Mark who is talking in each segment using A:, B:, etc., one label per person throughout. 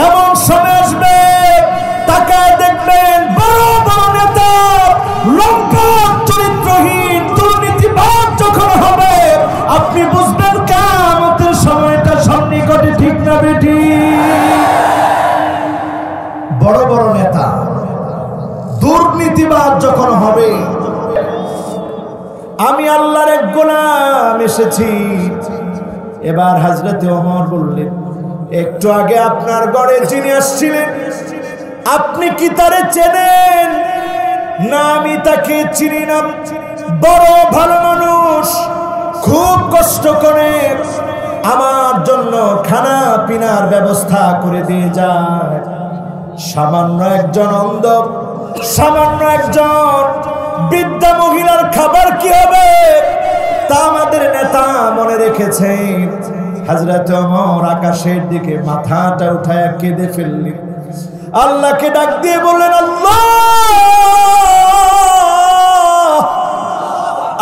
A: এমন সময় আসবে তাকায় দেখবেন বড় বড় নেতা লম্পট চরিত্রহীন দুর্নীতিবাজ যখন হবে আপনি বুঝবেন কিয়ামতের সময়টা সন্নিকটে। ঠিক না বেটি? বড় বড় নেতা দুর্নীতিবাজ যখন হবে, আমি আল্লাহর এক গোলাম এসেছি। এবার হযরতে ওমর বললেন, একটু আগে আপনার ঘরে যিনি আসছিলেন আপনি কি তারে চেনেন? না, আমি তাকে চিনি না। বড় ভালো মানুষ, খুব কষ্ট করে আমার জন্য খানা পিনার ব্যবস্থা করে দিয়ে যায়। সামান্য একজন অন্ধ, সামান্য একজন বৃদ্ধা মহিলার খাবার কি হবে তা আমাদের নেতা মনে রেখেছেন। হযরত ওমর আকাশের দিকে মাথাটা উঠায় কেঁদে ফেললেন, আল্লাহকে ডাক দিয়ে বললেন, আল্লাহ,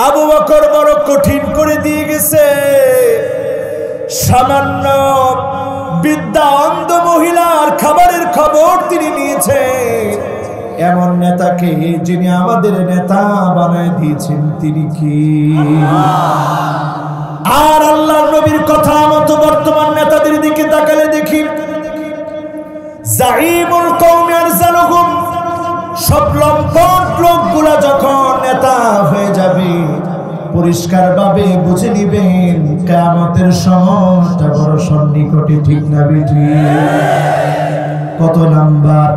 A: আবু বকর বড় কঠিন করে দিয়ে গেছে। সামান্য বৃদ্ধা অন্ধ মহিলার খাবারের খবর তিনি নিয়েছেন। এমন নেতাকে যিনি আমাদের নেতা বানায় দিয়েছেন তিনি কি? আর আল্লাহর নবীর কথা মতো বর্তমান নেতাদের দিকে তাকালে দেখি জাইমুল কওমি আরজালুহুম, সব লম্পট লোকগুলা যখন নেতা হয়ে যাবে পরিষ্কার ভাবে বুঝে নিবেন কিয়ামতের সময়টা বড় সন্নিকটে। ঠিক না বেটি? কত নাম্বার?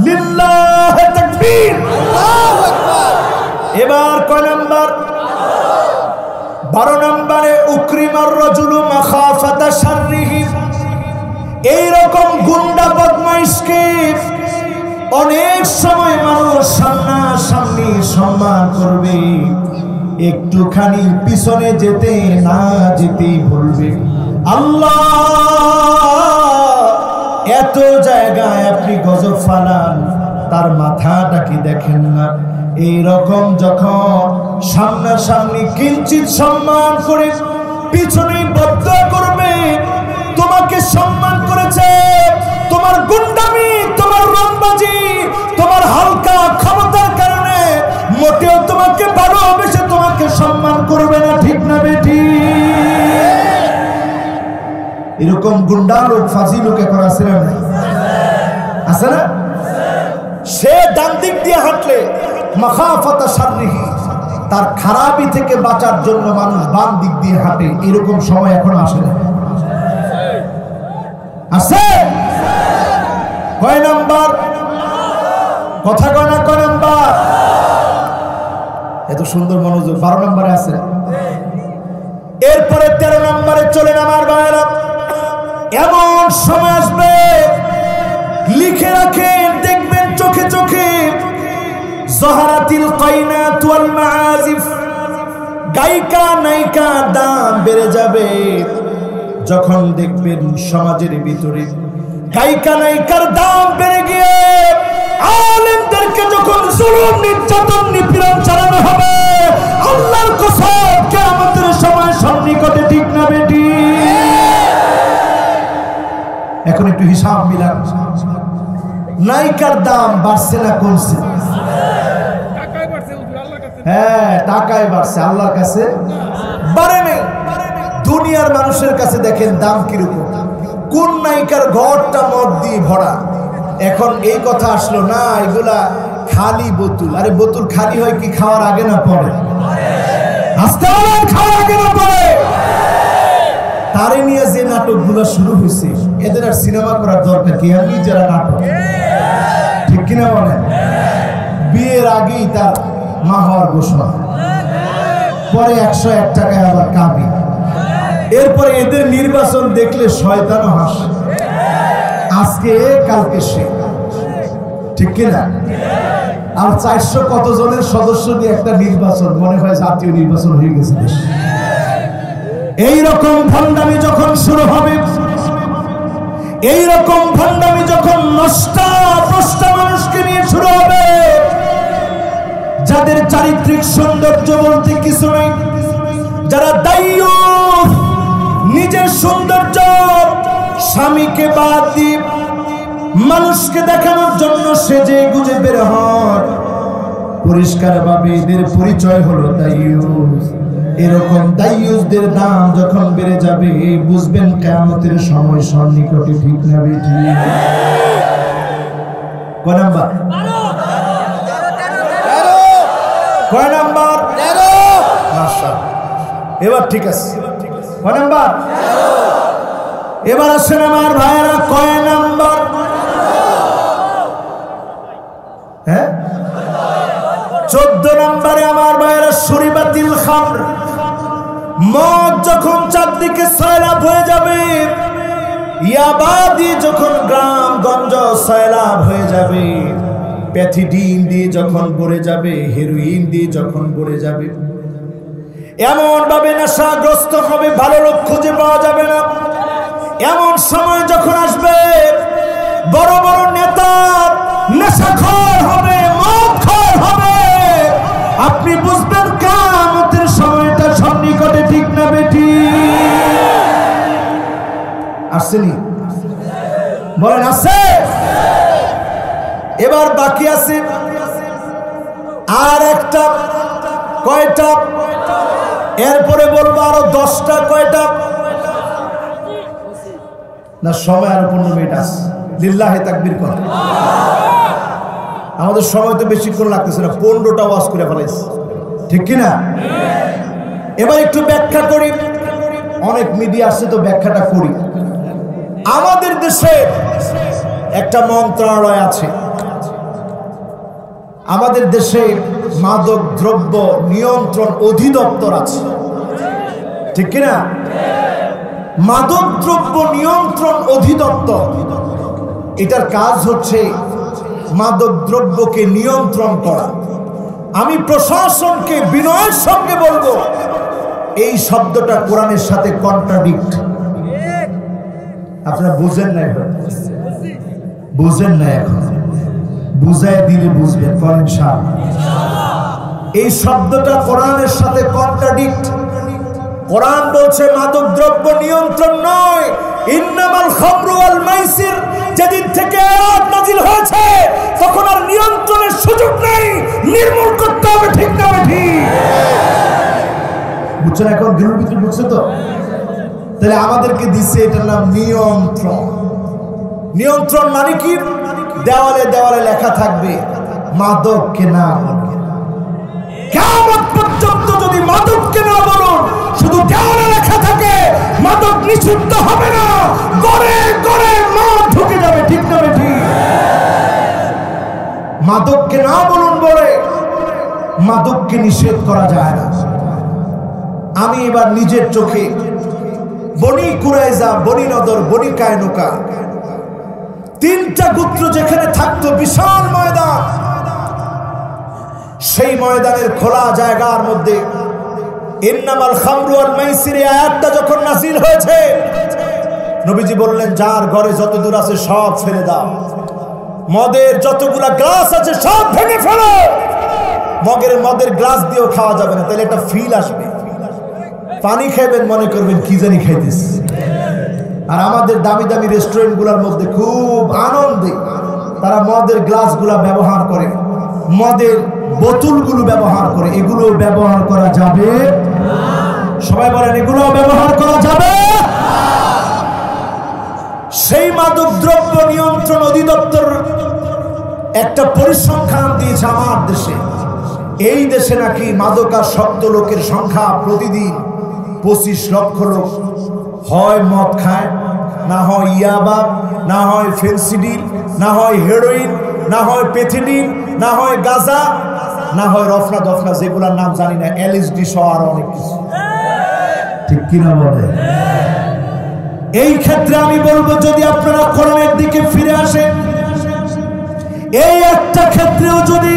A: লিল্লাহি তাকবীর, আল্লাহু আকবার। এবার কয় নাম্বার? 12 নম্বরে উকরিমার রাজুলু মাখাফাতা শাররিহি। এইরকম গুন্ডা বদমাইশকে অনেক সময় মানুষ সামনাসামনি সম্মান করবে, একটুখানি পিছনে যেতে না যেতেই বলবে আল্লাহ। এত জায়গায় আপনি গজব ফালান, তার মাথাটা কি দেখেন না? এইরকম যখন সামনাসামনি কিঞ্চিত সম্মান করে পিছনে বদয়া করবে, তোমাকে সম্মান করেছে, তোমার গুন্ডামি, তোমার রংবাজি, তোমার হালকা ক্ষমতার কারণে মোটেও তোমাকে ভালোবেসে তোমাকে সম্মান করবে না। ঠিক না বেটি? এরকম গুন্ডা লোক, ফাজি লোক এখন আছে না? আছে না? সে ডান দিক দিয়ে হাঁটলে মাখাফাতা শাররিহি, তার খারাপি থেকে বাঁচার জন্য মানুষ বাম দিক দিয়ে হাঁটে। এরকম সময় এখন আসে না? আছে? কয় নাম্বার? কথা কয় না? কয় নাম্বার? এত সুন্দর মনোযোগ। 12 নম্বরে আছে। এরপরে 13 নম্বরে চলেন আমার ভাইরা। এমন সময় আসবে, লিখে রাখেন, দেখবেন চোখে চোখে, যাহারাতিল কায়নাত ওয়াল মাআজিফ, গায়িকা নায়িকার দাম বেড়ে যাবে। যখন দেখবেন সমাজের ভিতরে গায়িকা নায়িকার দাম বেড়ে গিয়ে আলেমদেরকে যখন জুলুম নির্যাতন নিপীড়ন চালানো হবে, আল্লাহর কসম কিয়ামতের সময় সন্নিকটে। ঠিক না বেটি? এখন একটু হিসাব মিলান, নায়িকার দাম বাড়ছে না কমছে? হ্যাঁ, টাকায় বাড়ছে, আল্লাহর কাছে বাড়ে নেই। দুনিয়ার মানুষের কাছে দেখেন দাম কিরকম। কোন নায়িকার ঘরটা মদ দিয়ে ভরা। এখন এই কথা আসলো না, এগুলা খালি বোতল। আরে বোতল খালি হয় কি খাওয়ার আগে না পরে? আস্তে বলেন, খাওয়ার আগে না পরে? তারে নিয়ে যে নাটকগুলো শুরু হয়েছে, এদের আর সিনেমা করার দরকার কি? আমি যারা নাটক, ঠিক কিনা বলেন? বিয়ের আগেই তার মা হওয়ার ঘোষণা, পরে 101 টাকায় আবার কাবি। এরপরে এদের নির্বাচন দেখলে শয়তানও হাসে, আজকে কালকে সে, ঠিক কিনা? আর 400 কত জনের সদস্য দিয়ে একটা নির্বাচন, মনে হয় জাতীয় নির্বাচন হয়ে গেছে দেশ। এইরকম ভণ্ডামি যখন শুরু হবে, এইরকম ভণ্ডামি যখন নষ্টা মানুষকে নিয়ে শুরু হবে, যাদের চারিত্রিক সৌন্দর্য বলতে কিছু নেই, যারা দায়ী নিজের সৌন্দর্য স্বামীকে বাদ দিয়ে মানুষকে দেখানোর জন্য সেজে গুজে বের হয়, পরিষ্কার ভাবে এদের পরিচয় হলো দাইয়ুস। এরকম দাইয়ুসদের দাম যখন বেড়ে যাবে বুঝবেন কিয়ামতের সময় সন্নিকটে। ঠিক না বেঠি? কয় নাম্বার? কয় নাম্বার? মাশাআল্লাহ, এবার ঠিক আছে। কয় নাম্বার? এবার আসেন আমার ভাইয়েরা, কয় নাম্বার? হ্যাঁ, 14 নম্বরে আমার ভাইয়েরা শুরিবাতিল খামর। মদ যখন চারদিকে সয়লাব হয়ে যাবে, ইয়াবাদি যখন গ্রাম গঞ্জ সয়লাব হয়ে যাবে, প্যাথিডিন দিয়ে যখন ভরে যাবে, হেরোইন দিয়ে যখন ভরে যাবে, এমন ভাবে নেশাগ্রস্ত হবে ভালো লোক খুঁজে পাওয়া যাবে না। এমন সময় যখন আসবে বড় বড় নেতা নেশাখোর হবে, মদখোর হবে, আপনি বুঝবেন কিয়ামতের সময়টা সন্নিকটে। ঠিক না বেটি? আসেনি? বলেন আছে? এবার বাকি আছে আর একটা। কয়টা? এরপরে বলবো আরো 10টা। কয়টা না? সময় আরো 15 মিনিট আছে। লিল্লাহি তাকবীর কর। আমাদের সময় তো বেশিক্ষণ লাগতেছে না, 15টা ওয়াজ করে ফেলাইছে। ঠিক কিনা? এবার একটু ব্যাখ্যা করি। অনেক মিডিয়া আসছে তো ব্যাখ্যাটা করি। আমাদের দেশে একটা মন্ত্রণালয় আছে, আমাদের দেশে মাদক দ্রব্য নিয়ন্ত্রণ অধিদপ্তর আছে। ঠিক কিনা? মাদক দ্রব্য নিয়ন্ত্রণ অধিদপ্তর, এটার কাজ হচ্ছে মাদক দ্রব্যকে নিয়ন্ত্রণ করা। আমি প্রশাসনকে বিনয়ের সঙ্গে বলবো, এই শব্দটা কোরআনের সাথে কন্ট্রাডিক্ট। আপনারা বুঝেন না? এখন বুঝেন না? এখন বুঝাই দিলে বুঝবেন। করেন সাহেব, এই শব্দটা কোরআনের সাথে কন্ট্রাডিক্ট। কোরআন বলছে মাদক দ্রব্য নিয়ন্ত্রণ নয়, ইন্নামাল খামরু ওয়াল মাইসির। যেদিন থেকে আয়াত নাযিল হয়েছে তখন আর নিয়ন্ত্রণের সুযোগ নেই, নির্মূল করতে হবে। ঠিক না ঠিক? বুঝছেন? এখন গৃহের ভিতরে বুঝছে তো? তাহলে আমাদেরকে দিচ্ছে এটার নাম নিয়ন্ত্রণ। নিয়ন্ত্রণ মানে কি? দেওয়ালে দেওয়ালে লেখা থাকবে মাদককে না বলুন। কিয়ামত পর্যন্ত যদি মাদককে না বলুন, শুধু দেওয়ালে লেখা থাকে মাদক নিষিদ্ধ হবে না, গড়ে গড়ে মদ ঢুকে যাবে। ঠিক না ঠিক? মাদককে না বলুন বলে মাদককে নিষেধ করা যায় না। আমি এবার নিজের চোখে বনি কুরাইজা, বনি নদর, বনি কায়নুকা, 3টা গোত্র যেখানে থাকতো, বিশাল ময়দান, সেই ময়দানের খোলা জায়গার মধ্যে ইন্নামাল খামরু ওয়াল মাইসির আয়াতটা যখন নাযিল হয়েছে, নবীজি বললেন যার ঘরে যত দূর আছে সব ফেলে দাও, মদের যতগুলা গ্লাস আছে সব ভেঙে ফেলো। মদের গ্লাস দিয়েও খাওয়া যাবে না, তাহলে একটা ফিল আসবে। পানি খাইবেন মনে করবেন কি জানি খাইতেছ। আর আমাদের দামি দামি রেস্টুরেন্ট গুলার মধ্যে খুব আনন্দে তারা মদের গ্লাসগুলা ব্যবহার করে, মদের বোতলগুলো ব্যবহার করে। এগুলো ব্যবহার করা যাবে? সবাই বলেন এগুলো ব্যবহার করা যাবে? সেই মাদক দ্রব্য নিয়ন্ত্রণ অধিদপ্তর একটা পরিসংখ্যান দিয়েছে আমার দেশে। এই দেশে নাকি মাদকাসক্ত লোকের সংখ্যা প্রতিদিন 25 লক্ষ লোক হয় মদ খায়, না হয় ইয়াবা, না হয় ফেন্সিডিল, না হয় হেরোইন, না হয় প্যাথিডিন, না হয় গাঁজা, না হয় রফনা দফনা, যেগুলোর নাম জানি না, এলএসডি সহ আরো অনেক কিছু। ঠিক কিনা বলে? এই ক্ষেত্রে আমি বলবো যদি আপনারা কোরআনের দিকে ফিরে আসেন, এই একটা ক্ষেত্রেও যদি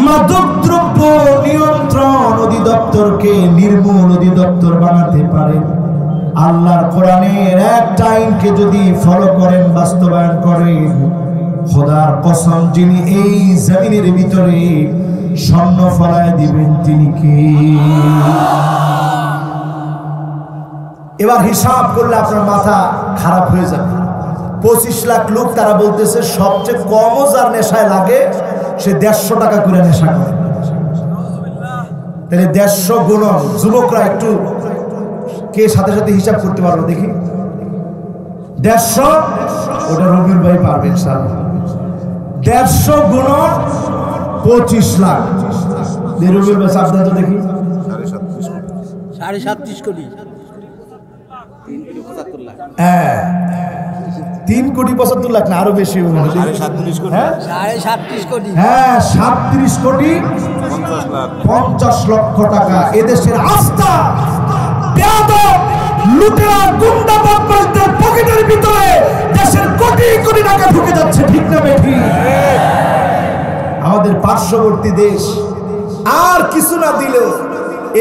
A: মাদক দ্রব্য নিয়ন্ত্রণ অধিদপ্তরকে নির্মূল অধিদপ্তর বানাতে পারে, আল্লাহর কোরআনের একটা আইনকে যদি ফলো করেন, বাস্তবায়ন করেন, খোদার কসম যিনি এই জমিনের ভিতরে স্বর্ণ ফলায় দিবেন তিনি কে? এবার হিসাব করলে আপনার মাথা খারাপ হয়ে যাবে। 25 লাখ লোক, তারা বলতেছে সবচেয়ে কমও যার নেশায় লাগে সে 150 টাকা করে নেশা করে। তাহলে 150 গুণন, যুবকরা একটু কে সাথে সাথে হিসাব করতে পারবো দেখি। 150, ওটা রবির ভাই পারবে ইনশাআল্লাহ। 150 গুণন 25 লাখ, রবির ভাই সাবধান তো দেখি।
B: 37.5 কোটি।
A: হ্যাঁ, 3 কোটি 75 লাখ না, আরো বেশি। হ্যাঁ
B: 37 কোটি।
A: হ্যাঁ 37 কোটি 50 লক্ষ টাকা এদেশের আস্থা বেয়াদব লুটেরা গুন্ডা বদমাশদের পকেটের ভিতরে দেশের কোটি কোটি টাকা ঢুকে যাচ্ছে, ঠিক না বেঠি? আমাদের পার্শ্ববর্তী দেশ আর কিছু না দিলেও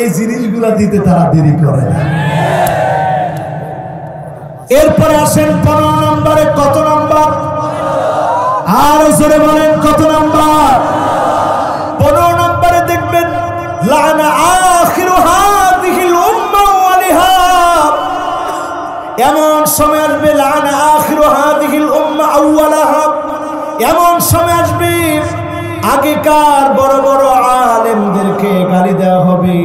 A: এই জিনিসগুলা দিতে তারা দেরি করে না। এরপরে আসেন 15 নম্বরে। কত নাম্বার? আর জোরে বলেন কত নাম্বার? 15 নম্বরে দেখবেন লানা আখিরু হাযিহিল উম্মাহ ওয়ালিহা। এমন সময় আসবে লানা আখিরু হাযিহিল উম্মাহ আউওয়ালাহা, এমন সময় আসবে আগেকার বড় বড় আলেমদেরকে গালি দেওয়া হবে।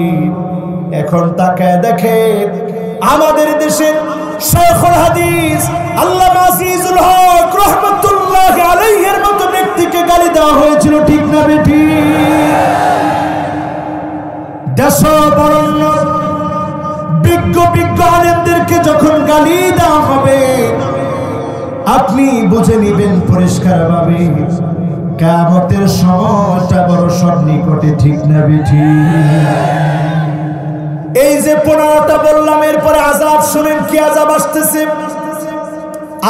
A: এখন তাকায় দেখেন আমাদের দেশের শাইখুল হাদিস আল্লামা আজিজুল হক রাহমাতুল্লাহি আলাইহির মতো ব্যক্তিকে গালি দেওয়া হয়েছিল, ঠিক না বেটি? দেশবরণ্য বিজ্ঞ বিজ্ঞ আলেমদেরকে যখন গালি দেওয়া হবে আপনি বুঝে নিবেন পরিষ্কারভাবে কিয়ামতের সময়টা বড় সন্নিকটে, ঠিক না বেটি? এই যে 15টা বললাম, এরপরে আযাব শুনেন কি আযাব আসতেছে।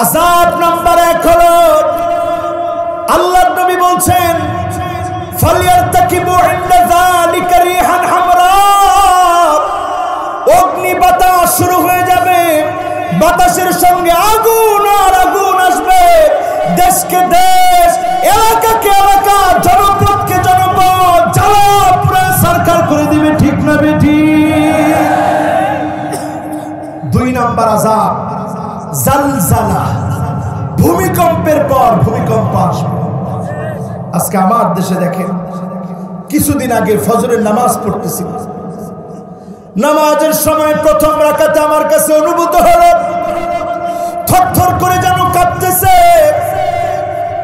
A: আযাব নাম্বার 1 হলো আল্লাহর নবী বলছেন ফালিয়ারতাকিবু ইনদা যালিকা রিহান হামরা। অগ্নি বাতাস শুরু হয়ে যাবে, বাতাসের সঙ্গে আগুন আর আগুন আসবে, দেশকে দেশ, এলাকাকে এলাকা, জনপদকে জনপদ জ্বালা পুরো সরকার করে দিবে, ঠিক না বেটি? 2 নাম্বার আযাব জালজালা, ভূমিকম্পের পর ভূমিকম্প আসবে। আজকে আমার দেশে দেখেন, কিছুদিন আগে ফজরের নামাজ পড়তেছি, নামাজের সময় প্রথম রাকাতে আমার কাছে অনুভূত হলো থরথর করে যেন কাঁপতেছে।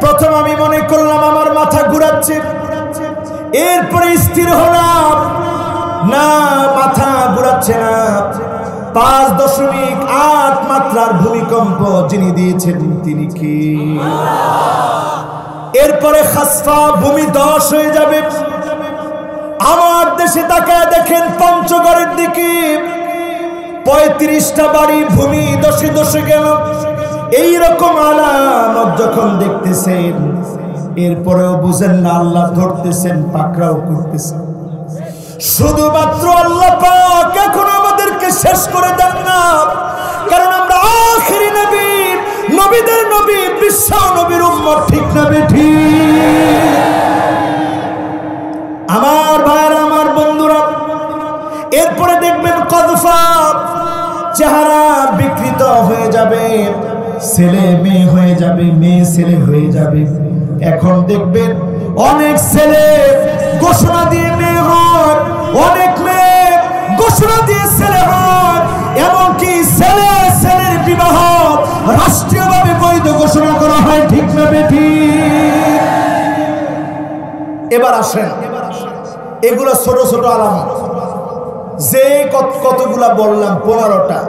A: প্রথম আমি মনে করলাম আমার মাথা ঘুরাচ্ছে, এরপরে স্থির হলাম না, মাথা ঘুরাচ্ছে না। 5.8 মাত্রার ভূমিকম্প যিনি দিয়েছেন তিনি কি? এরপরে খাসফা, ভূমি ধস হয়ে যাবে। আমার দেশে তাকায় দেখেন পঞ্চগড়ের দিকে 35টা বাড়ি ভূমি ধসে ধসে গেল। এইরকম আলামত যখন দেখতেছেন এরপরেও বুঝেন না আল্লাহ ধরতেছেন, পাকড়াও করতেছেন। শুধুমাত্র আল্লাহ পাক এখন আমাদেরকে শেষ করে দেন না, কারণ আমরা আখিরি নবী, নবীদের নবী, বিশ্ব নবীর উম্মত, ঠিক না বেঠি? আমার ভাইরা, আমার বন্ধুরা, এরপরে দেখবেন কদফা, চেহারা বিকৃত হয়ে যাবে, ছেলে মেয়ে হয়ে যাবে, মেয়ে ছেলে হয়ে যাবে। এখন দেখবেন অনেক ছেলে ঘোষণা দিয়ে মেয়ে হয়, অনেক মেয়ে ঘোষণা দিয়ে ছেলে হয়, এমনকি ছেলে ছেলের বিবাহ রাষ্ট্রীয়ভাবে বৈধ ঘোষণা করা হয়, ঠিক না বেটি? এবার আসেন, এগুলো ছোট ছোট আলামত, যে কতগুলা বললাম 15টা,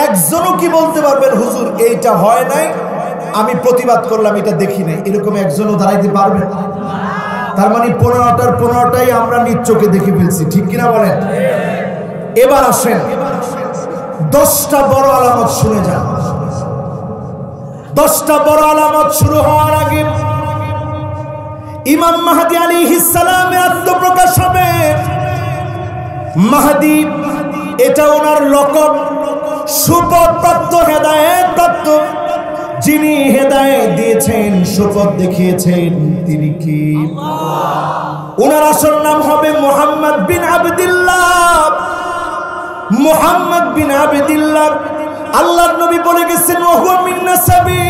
A: একজনও কি বলতে পারবেন হুজুর এইটা হয় নাই, আমি প্রতিবাদ করলাম, এটা দেখি নাই? এরকম একজনও দাঁড়াইতে পারবেন? তার মানে 15টার 15টাই আমরা নিজ চোখে দেখে ফেলছি, ঠিক কিনা বলেন? এবার আসেন 10টা বড় আলামত শুনে যান। 10টা বড় আলামত শুরু হওয়ার আগে ইমাম মাহদী আলাইহিস সালামে আত্মপ্রকাশ হবে। মাহদী এটা ওনার লকব, সুপথ প্রাপ্ত, হেদায়েত প্রাপ্ত, যিনি হেদায়েত দিয়েছেন, সুপথ দেখিয়েছেন, তিনি কি? ওনার আসল নাম হবে মুহাম্মদ বিন আবদুল্লাহ। মুহাম্মদ বিন আবদুল্লাহ আল্লাহর নবী বলে গেছেন ওয়া মিন নাসাবি,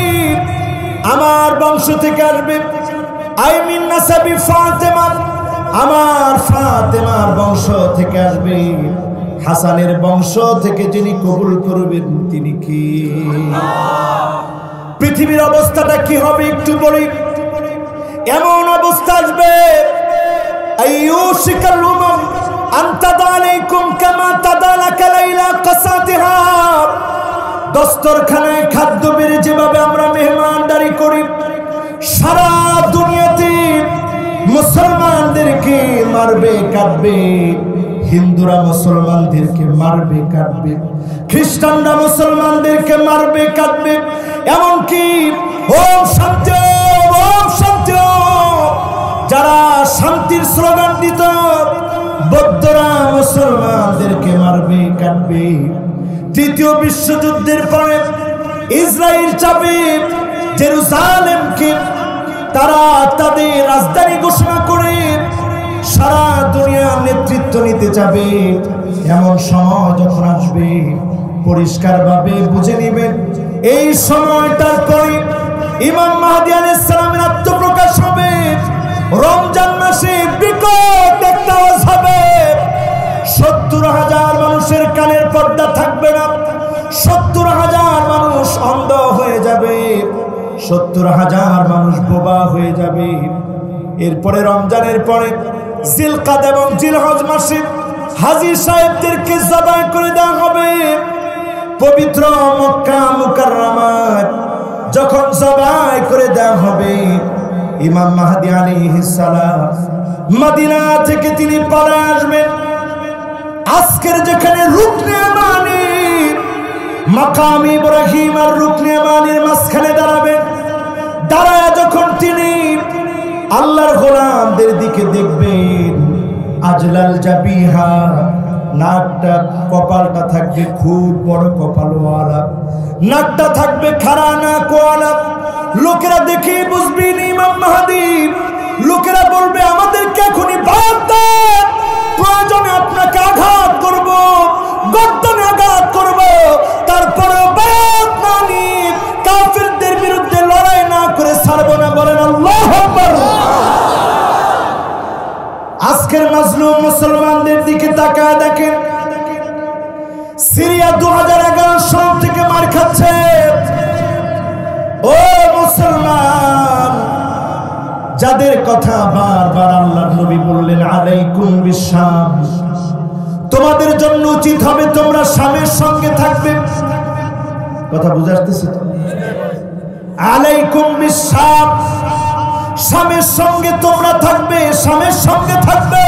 A: আমার বংশ থেকে আসবে। আই মিন নাসাবি ফাতেমা, আমার ফাতেমার বংশ থেকে আসবে। হাসানের বংশ থেকে যিনি কবুল করবেন তিনি কি? পৃথিবীর অবস্থাটা কি হবে একটু বলি। এমন অবস্থা আসবে আইয়ুশিকাল উমাম আন তাদা আলাইকুম কামা তাদালাকা লাইলা কাসাতিহা। দস্তরখানায় খাদ্য বেড়ে যেভাবে আমরা মেহমানদারি করি, সারা দুনিয়াতে মুসলমানদেরকে মারবে কাটবে, হিন্দুরা মুসলমানদেরকে মারবে কাটবে, খ্রিস্টানরা মুসলমানদেরকে মারবে কাটবে, এমনকি ওম শান্তি ওম শান্তি যারা শান্তির স্লোগান দিত বৌদ্ধরা মুসলমানদেরকে মারবে কাটবে। তৃতীয় বিশ্বযুদ্ধের পরে ইসরায়েল চাপে জেরুজালেমকে তারা তাদের রাজধানী ঘোষণা করে সারা দুনিয়ার নেতৃত্ব নিতে যাবে। এমন সময় যখন আসবে পরিষ্কারভাবে বুঝে নেবেন এই সময়টার পরে ইমাম মাহদী আলাইহিস সালামের আত্মপ্রকাশ হবে। রমজান মাসে বিকট একটা আওয়াজ হবে, 70,000 মানুষের কানের পর্দা থাকবে না, 70,000 মানুষ অন্ধ হয়ে যাবে, 70,000 মানুষ বোবা হয়ে যাবে। এরপরে রমজানের পরে জিলকাদ এবং জিলহজ মাসে হাজী সাহেবদেরকে জবাই করে দেওয়া হবে। পবিত্র মক্কা মুকাররমায় যখন জবাই করে দেওয়া হবে, ইমাম মাহদী আলাইহিস সালাম মদিনা থেকে তিনি পালায়ে আসবেন। আজকের যেখানে রুকনে ইয়ামানি মাকাম ইব্রাহিম আর রুকনে ইয়ামানির মাঝখানে দাঁড়াবেন, দাঁড়ায় যখন তিনি আল্লাহর গোলামদের দিকে দেখবেন, আজলাল জাবিহা, নাকটা কপালটা থাকবে খুব বড় কপালওয়ালা, নাকটা থাকবে খাড়া নাকওয়ালা। লোকেরা দেখে বুঝবেন ইমাম মাহদী। লোকেরা বলবে আমাদেরকে এখনই বাদ দেন, প্রয়োজনে আপনাকে আঘাত করব, গর্দনে আঘাত করব, তারপরেও বাদ না নিয়ে কাফিরদের বিরুদ্ধে লড়াই না করে ছাড়ব না। বলেন আল্লাহু আকবার। আজকের মাজলুম মুসলমানদের দিকে তাকায় দেখেন, সিরিয়া 2011 সাল থেকে মার খাচ্ছে। ও মুসলমান, যাদের কথা বারবার আল্লাহর নবী বললেন আলাইকুম বিশাম, তোমাদের জন্য উচিত হবে তোমরা শামের সঙ্গে থাকবে। কথা বুঝে আসতেছে তো? আলাইকুম বিশাম, শামের সঙ্গে তোমরা থাকবে, শামের সঙ্গে থাকবে।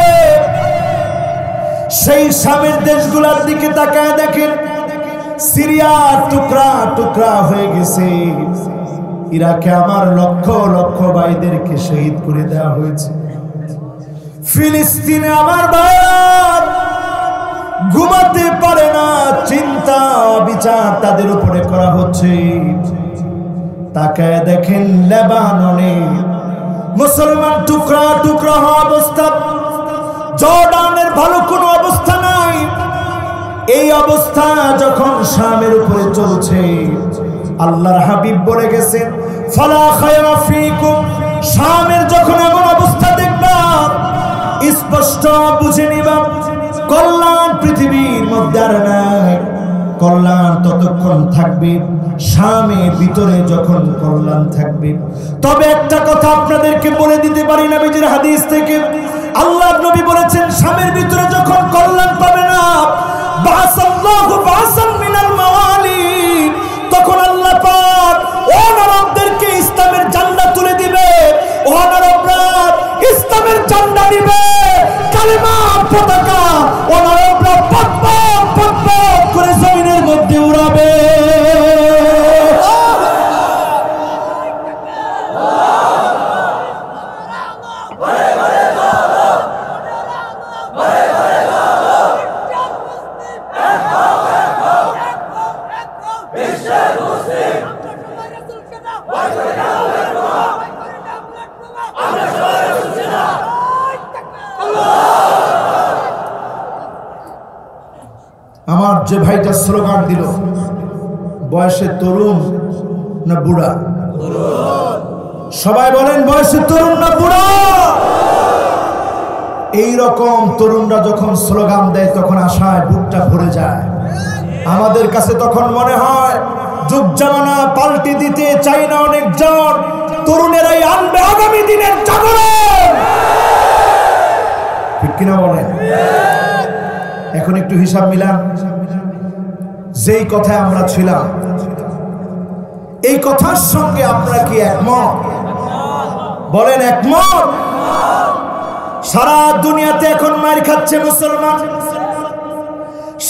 A: সেই শামের দেশগুলোর দিকে তাকায় দেখেন, সিরিয়া টুকরা টুকরা হয়ে গেছে। ইরাকে আমার লক্ষ লক্ষ ভাইদেরকে শহীদ করে দেওয়া হয়েছে। ফিলিস্তিনে আমার ভাই ঘুমাতে পারে না, চিন্তা বিচার তাদের উপরে করা হচ্ছে। তাকায় দেখেন লেবাননে মুসলমান টুকরা টুকরা হওয়া অবস্থা। জর্ডানের ভালো কোনো অবস্থা নাই। এই অবস্থা যখন শামের উপরে চলছে, আল্লাহর হাবিব বলে গেছেন ফালা খায়রা ফীকুম, শামের যখন এমন অবস্থা দেখবা স্পষ্ট বুঝে নিবা কল্যাণ পৃথিবীর মধ্যে আর নাই। কল্যাণ ততক্ষণ থাকবে শামের ভিতরে যখন কল্যাণ থাকবে। তবে একটা কথা আপনাদেরকে বলে দিতে পারি নবীজির হাদিস থেকে, আল্লাহর নবী বলেছেন শামের ভিতরে যখন কল্যাণ পাবে না, বাসাল্লাহু বাসান মিনাল মাওয়ালি, তখন আল্লাহ পাক ও নরকদেরকে ইসলামের ঝান্ডা তুলে দিবে। ও নরকরা ইসলামের ঝান্ডা নিবে, কালেমার পতাকা ও নরকরা পতপত পতপত করে জমিনের মধ্যে উড়াবে। আমার যে ভাইটা স্লোগান দিল, বয়সে তরুণ না বুড়া? সবাই বলেন বয়সে তরুণ না বুড়া? এই রকম তরুণরা যখন স্লোগান দেয় তখন আশায় বুকটা ভরে যায়। আমাদের কাছে তখন মনে হয় যুগ জামানা পাল্টে দিতে চাই না অনেকজন, তরুণেরাই আনবে আগামী দিনের জাগরণ। ঠিক কিনা বলেন? এখন একটু হিসাব মিলান, যেই কথায় আমরা ছিলাম এই কথার সঙ্গে আপনারা কি একমত? বলেন একমত? সারা দুনিয়াতে এখন মার খাচ্ছে মুসলমান,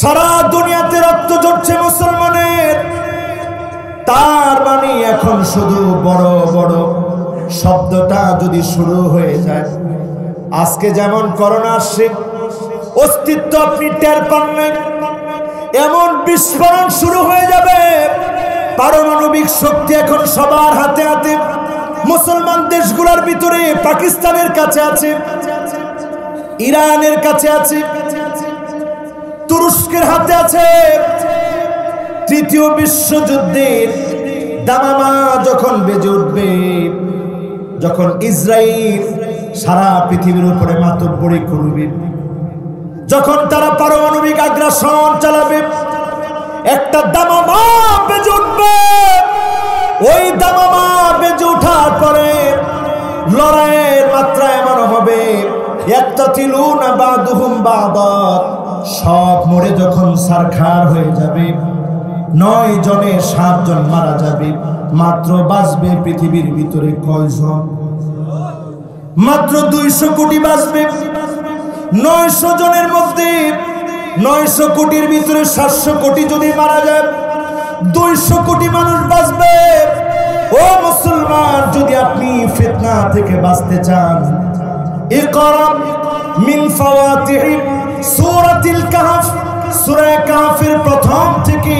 A: সারা দুনিয়াতে রক্ত ঝরছে মুসলমানের। তার মানে এখন শুধু বড় বড় শব্দটা যদি শুরু হয়ে যায়, আজকে যেমন করোনা আসছে, অস্তিত্ব আপনি টের পান নাই, এমন বিস্ফোরণ শুরু হয়ে যাবে। পারমাণবিক শক্তি এখন সবার হাতে হাতে। মুসলমান দেশগুলোর ভিতরে পাকিস্তানের কাছে আছে, ইরানের কাছে আছে, তুরস্কের হাতে আছে। তৃতীয় বিশ্বযুদ্ধের দামামা যখন বেজে উঠবে, যখন ইসরায়েল সারা পৃথিবীর উপরে মাতব্বরি করবে, যখন তারা পারমাণবিক আগ্রাসন চালাবে, একটা দামামা বেজে উঠবে। ওই দামামা বেজে ওঠার পরে লড়াইয়ের মাত্রা এমন হবে, ইয়াকতাতিলুনা বাদুহুম বাদা, সব মরে যখন সারখার হয়ে যাবে, 9 জনে 7 জন মারা যাবে, মাত্র বাঁচবে পৃথিবীর ভিতরে কয়জন? মাত্র 200 কোটি বাঁচবে। 900 জনের মধ্যে 900 কোটির ভিতরে 700 কোটি যদি মারা যায়, 200 কোটি মানুষ বাঁচবে। ও মুসলমান, যদি আপনি ফিতনা থেকে বাঁচতে চান, ইকরা মিন ফাওয়াতিহি সূরাতিল কাহফ, সূরা কাহফের প্রথম থেকে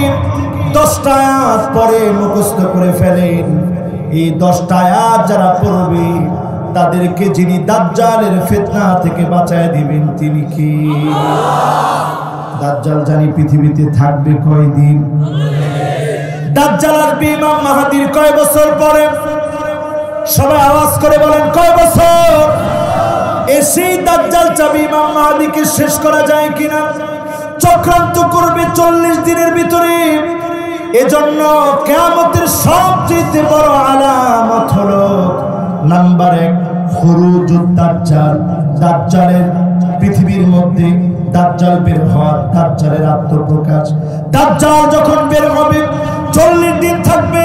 A: 10টা আয়াত পরে মুখস্থ করে ফেলেন। এই 10টা আয়াত যারা পড়বে তাদেরকে যিনি দাজ্জালের ফিতনা থেকে বাঁচায় দিবেন তিনি কি? দাজ্জাল জানি পৃথিবীতে থাকবে কয়দিন? দাজ্জাল আসবে ইমাম মাহদীর কয় বছর পরে? সবাই আওয়াজ করে বলেন কয় বছর? এসেই দাজ্জাল চাবি ইমাম মাহদীকে শেষ করা যায় কিনা চক্রান্ত করবে 40 দিনের ভিতরে। এজন্য কিয়ামতের সবচেয়ে বড় আলামত হলো নাম্বার 1 খুরুজুদ দাজ্জাল। দাজ্জালের পৃথিবীর মধ্যে দাজ্জাল বের হওয়া, দাজ্জালের আত্মপ্রকাশ। দাজ্জাল যখন বের হবে 40 দিন থাকবে,